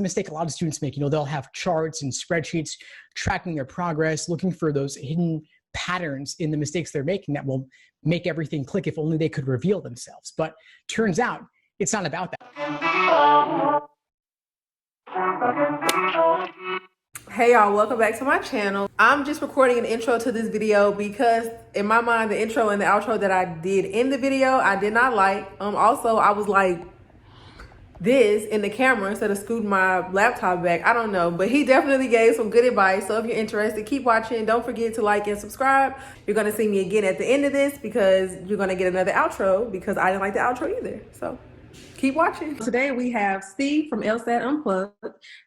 mistake a lot of students make. They'll have charts and spreadsheets tracking their progress, looking for those hidden patterns in the mistakes they're making that will make everything click if only they could reveal themselves. But turns out it's not about that. Hey y'all, welcome back to my channel. I'm just recording an intro to this video because in my mind, the intro and the outro that I did in the video, I did not like. Also, I was like this in the camera instead of scooting my laptop back. I don't know, but he definitely gave some good advice. So if you're interested, keep watching. Don't forget to like and subscribe. You're gonna see me again at the end of this because you're gonna get another outro because I didn't like the outro either. So keep watching. Today we have Steve from LSAT Unplugged.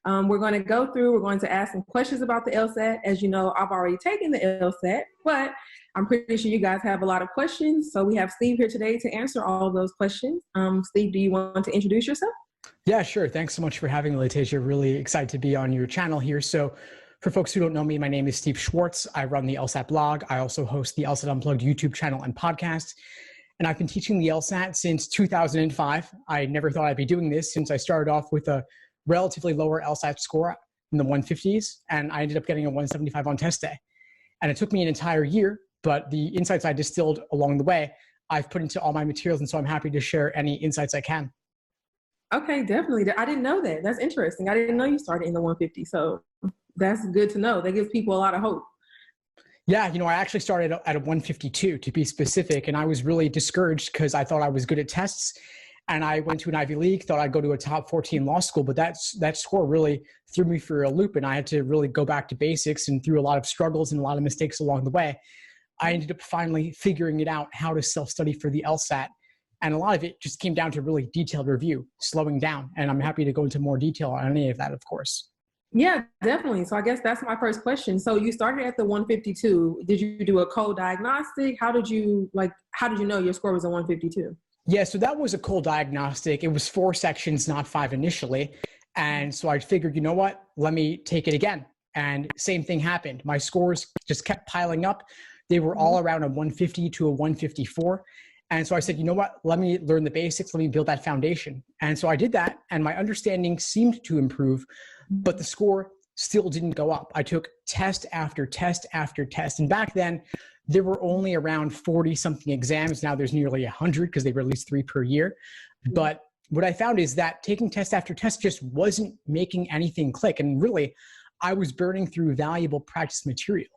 We're going to go through, we're going to ask some questions about the LSAT. As you know, I've already taken the LSAT, but I'm pretty sure you guys have a lot of questions. So we have Steve here today to answer all of those questions. Steve, do you want to introduce yourself? Yeah, sure. Thanks so much for having me, Latasia. Really excited to be on your channel here. So for folks who don't know me, my name is Steve Schwartz. I run the LSAT blog. I also host the LSAT Unplugged YouTube channel and podcast. And I've been teaching the LSAT since 2005. I never thought I'd be doing this since I started off with a relatively lower LSAT score in the 150s, and I ended up getting a 175 on test day. And it took me an entire year, but the insights I distilled along the way, I've put into all my materials, and so I'm happy to share any insights I can. Okay, definitely. I didn't know that. That's interesting. I didn't know you started in the 150, so that's good to know. That gives people a lot of hope. Yeah, I actually started at a 152 to be specific, and I was really discouraged because I thought I was good at tests, and I went to an Ivy League, thought I'd go to a top 14 law school, but that score really threw me for a loop, and I had to really go back to basics, and through a lot of struggles and a lot of mistakes along the way, I ended up finally figuring it out how to self-study for the LSAT, and a lot of it just came down to really detailed review, slowing down, and I'm happy to go into more detail on any of that, of course. Yeah, definitely. So I guess that's my first question. So you started at the 152. Did you do a cold diagnostic? How did you know your score was a 152? Yeah, so that was a cold diagnostic. It was 4 sections, not 5 initially. And so I figured, you know what, let me take it again. And same thing happened. My scores just kept piling up. They were all around a 150 to a 154. And so I said, you know what, let me learn the basics. Let me build that foundation. And so I did that. And my understanding seemed to improve, but the score still didn't go up. I took test after test after test. And back then, there were only around 40-something exams. Now there's nearly 100 because they release 3 per year. But what I found is that taking test after test just wasn't making anything click. And really, I was burning through valuable practice material.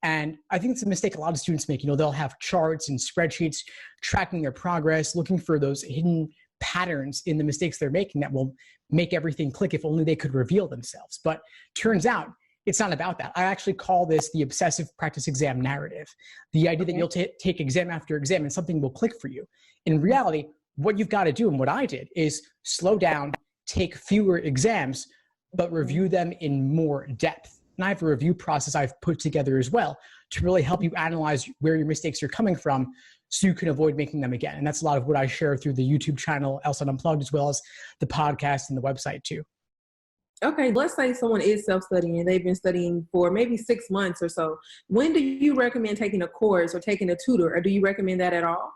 And I think it's a mistake a lot of students make. They'll have charts and spreadsheets tracking their progress, looking for those hidden patterns in the mistakes they're making that will make everything click if only they could reveal themselves. But turns out it's not about that. I actually call this the obsessive practice exam narrative. The idea that you'll take exam after exam and something will click for you. In reality, what you've got to do, and what I did, is slow down, take fewer exams, but review them in more depth. And I have a review process I've put together as well to really help you analyze where your mistakes are coming from so you can avoid making them again. And that's a lot of what I share through the YouTube channel, LSAT Unplugged, as well as the podcast and the website too. Okay, let's say someone is self-studying and they've been studying for maybe 6 months or so. When do you recommend taking a course or taking a tutor, or do you recommend that at all?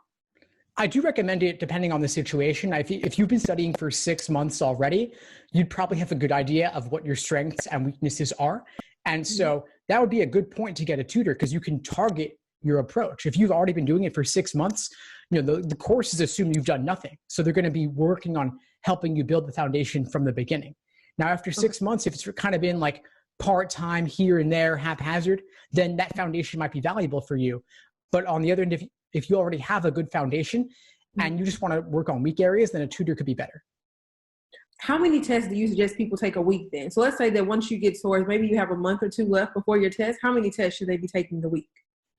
I do recommend it depending on the situation. If you've been studying for 6 months already, you'd probably have a good idea of what your strengths and weaknesses are. And so that would be a good point to get a tutor because you can target your approach. If you've already been doing it for 6 months, the courses assume you've done nothing. So they're going to be working on helping you build the foundation from the beginning. Now, after 6 months, if it's kind of been like part-time here and there, haphazard, then that foundation might be valuable for you. But on the other end, if you already have a good foundation and you just want to work on weak areas, then a tutor could be better. How many tests do you suggest people take a week then? So let's say that once you get towards, maybe you have a month or 2 left before your test. How many tests should they be taking a week?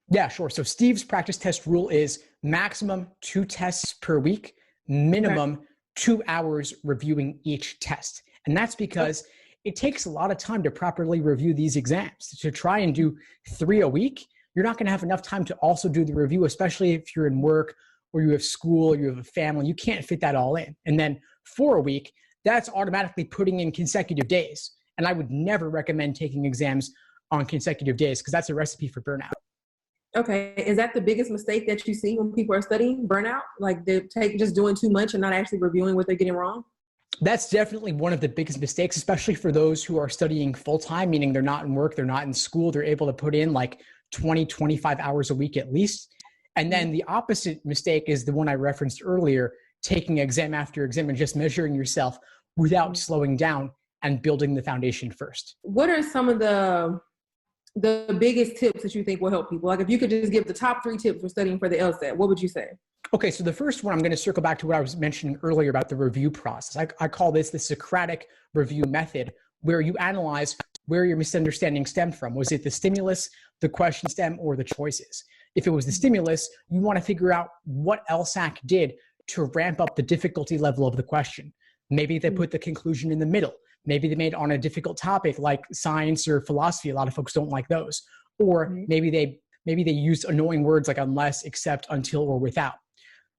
Yeah, sure. So Steve's practice test rule is maximum 2 tests per week, minimum 2 hours reviewing each test. And that's because it takes a lot of time to properly review these exams. To try and do 3 a week, you're not going to have enough time to also do the review, especially if you're in work or you have school or you have a family. You can't fit that all in. And then 4 a week, that's automatically putting in consecutive days. And I would never recommend taking exams on consecutive days because that's a recipe for burnout. Okay. Is that the biggest mistake that you see when people are studying, burnout? Like they're just doing too much and not actually reviewing what they're getting wrong? That's definitely one of the biggest mistakes, especially for those who are studying full-time, meaning they're not in work, they're not in school, they're able to put in like 20, 25 hours a week at least. And then the opposite mistake is the one I referenced earlier, taking exam after exam and just measuring yourself without slowing down and building the foundation first. What are some of the biggest tips that you think will help people? Like if you could just give the top 3 tips for studying for the LSAT, what would you say? Okay, so the first one, I'm going to circle back to what I was mentioning earlier about the review process. I call this the Socratic review method, where you analyze where your misunderstanding stemmed from. Was it the stimulus, the question stem, or the choices? If it was the stimulus, you want to figure out what LSAC did to ramp up the difficulty level of the question. Maybe they put the conclusion in the middle. Maybe they made it on a difficult topic like science or philosophy. A lot of folks don't like those. Or maybe they used annoying words like unless, except, until, or without.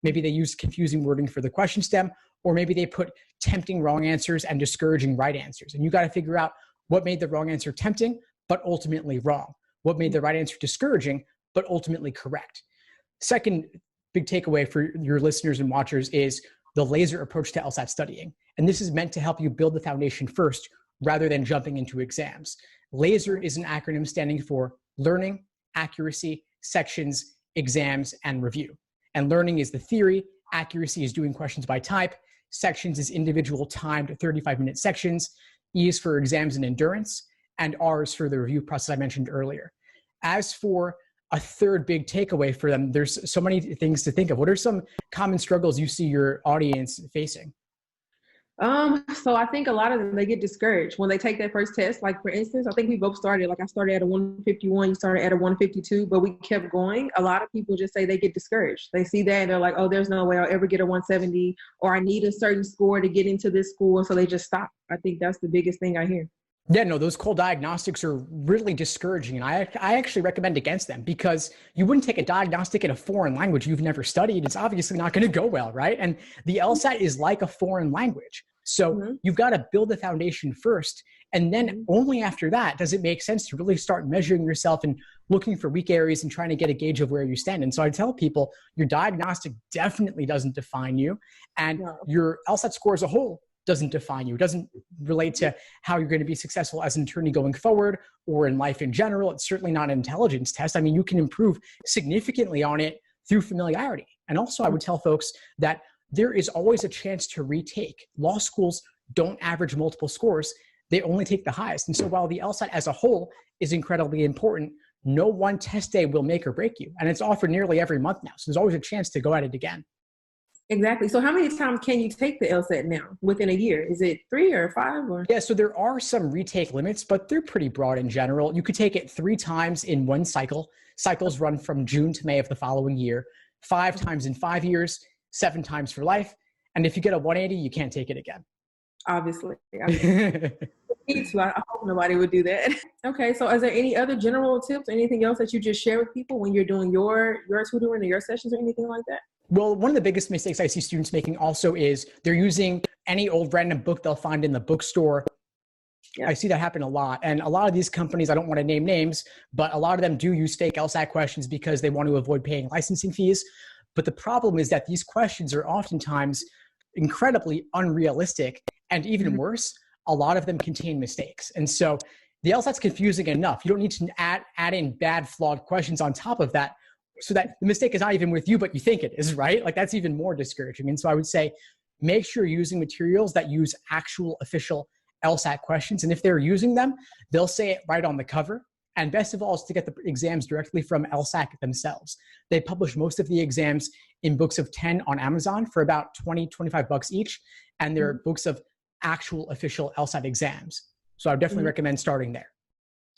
Maybe they used confusing wording for the question stem, or maybe they put tempting wrong answers and discouraging right answers. And you got to figure out what made the wrong answer tempting, but ultimately wrong. What made the right answer discouraging, but ultimately correct. Second big takeaway for your listeners and watchers is the laser approach to LSAT studying. And this is meant to help you build the foundation first, rather than jumping into exams. LASER is an acronym standing for learning, accuracy, sections, exams, and review. And learning is the theory, accuracy is doing questions by type, sections is individual timed 35-minute sections, E is for exams and endurance, and R is for the review process I mentioned earlier. As for a third big takeaway for them, there's so many things to think of. What are some common struggles you see your audience facing? So I think a lot of them, they get discouraged when they take that first test. Like for instance, I think we both started, like I started at a 151, you started at a 152, but we kept going. A lot of people just say they get discouraged. They see that and they're like, oh, there's no way I'll ever get a 170, or I need a certain score to get into this school. So they just stop. I think that's the biggest thing I hear. Yeah, no, those cold diagnostics are really discouraging. And I actually recommend against them, because you wouldn't take a diagnostic in a foreign language you've never studied. It's obviously not going to go well, right? And the LSAT is like a foreign language. So you've got to build the foundation first. And then only after that does it make sense to really start measuring yourself and looking for weak areas and trying to get a gauge of where you stand. And so I tell people, your diagnostic definitely doesn't define you. And your LSAT score as a whole doesn't define you. It doesn't relate to how you're going to be successful as an attorney going forward or in life in general. It's certainly not an intelligence test. I mean, you can improve significantly on it through familiarity. And also I would tell folks that there is always a chance to retake. Law schools don't average multiple scores. They only take the highest. And so while the LSAT as a whole is incredibly important, no one test day will make or break you. And it's offered nearly every month now. So there's always a chance to go at it again. Exactly. So how many times can you take the LSAT now within a year? Is it 3 or 5? Or? Yeah, so there are some retake limits, but they're pretty broad in general. You could take it 3 times in one cycle. Cycles run from June to May of the following year, 5 times in 5 years, 7 times for life. And if you get a 180, you can't take it again. Obviously. I hope nobody would do that. Okay, so is there any other general tips or anything else that you just share with people when you're doing your tutoring or your sessions or anything like that? Well, one of the biggest mistakes I see students making also is they're using any old random book they'll find in the bookstore. Yeah. I see that happen a lot. And a lot of these companies, I don't want to name names, but a lot of them do use fake LSAT questions because they want to avoid paying licensing fees. But the problem is that these questions are oftentimes incredibly unrealistic, and even worse, a lot of them contain mistakes. And so the LSAT's confusing enough. You don't need to add in bad, flawed questions on top of that, so that the mistake is not even with you, but you think it is, right? Like that's even more discouraging. And so I would say, make sure you're using materials that use actual official LSAT questions. And if they're using them, they'll say it right on the cover. And best of all is to get the exams directly from LSAC themselves. They publish most of the exams in books of 10 on Amazon for about 20, 25 bucks each. And they're books of actual official LSAT exams. So I would definitely recommend starting there.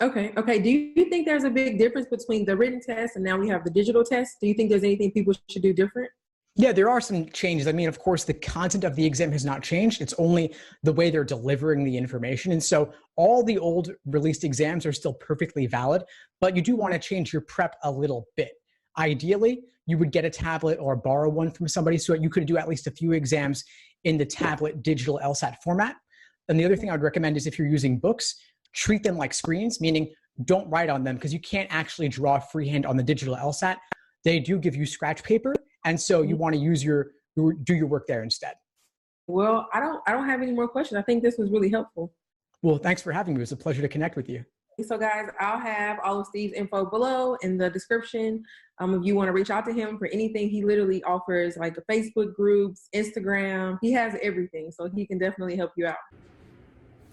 Okay. Do you think there's a big difference between the written test and now we have the digital test? Do you think there's anything people should do different? Yeah, there are some changes. I mean, of course, the content of the exam has not changed. It's only the way they're delivering the information. And so all the old released exams are still perfectly valid, but you do want to change your prep a little bit. Ideally, you would get a tablet or borrow one from somebody so you could do at least a few exams in the tablet digital LSAT format. And the other thing I would recommend is if you're using books, treat them like screens, meaning don't write on them because you can't actually draw freehand on the digital LSAT. They do give you scratch paper. And so you want to use do your work there instead. Well, I don't have any more questions. I think this was really helpful. Well, thanks for having me. It was a pleasure to connect with you. So guys, I'll have all of Steve's info below in the description. If you want to reach out to him for anything, he literally offers like the Facebook groups, Instagram. He has everything, so he can definitely help you out.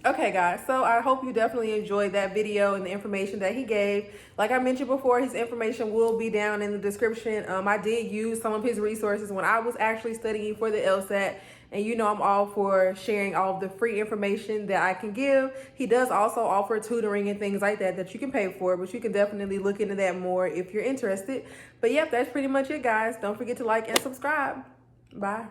Okay guys, so I hope you definitely enjoyed that video and the information that he gave. Like I mentioned before, his information will be down in the description. I did use some of his resources when I was actually studying for the LSAT, and you know I'm all for sharing all of the free information that I can give. He does also offer tutoring and things like that you can pay for, but you can definitely look into that more if you're interested. But yep, that's pretty much it guys. Don't forget to like and subscribe. Bye.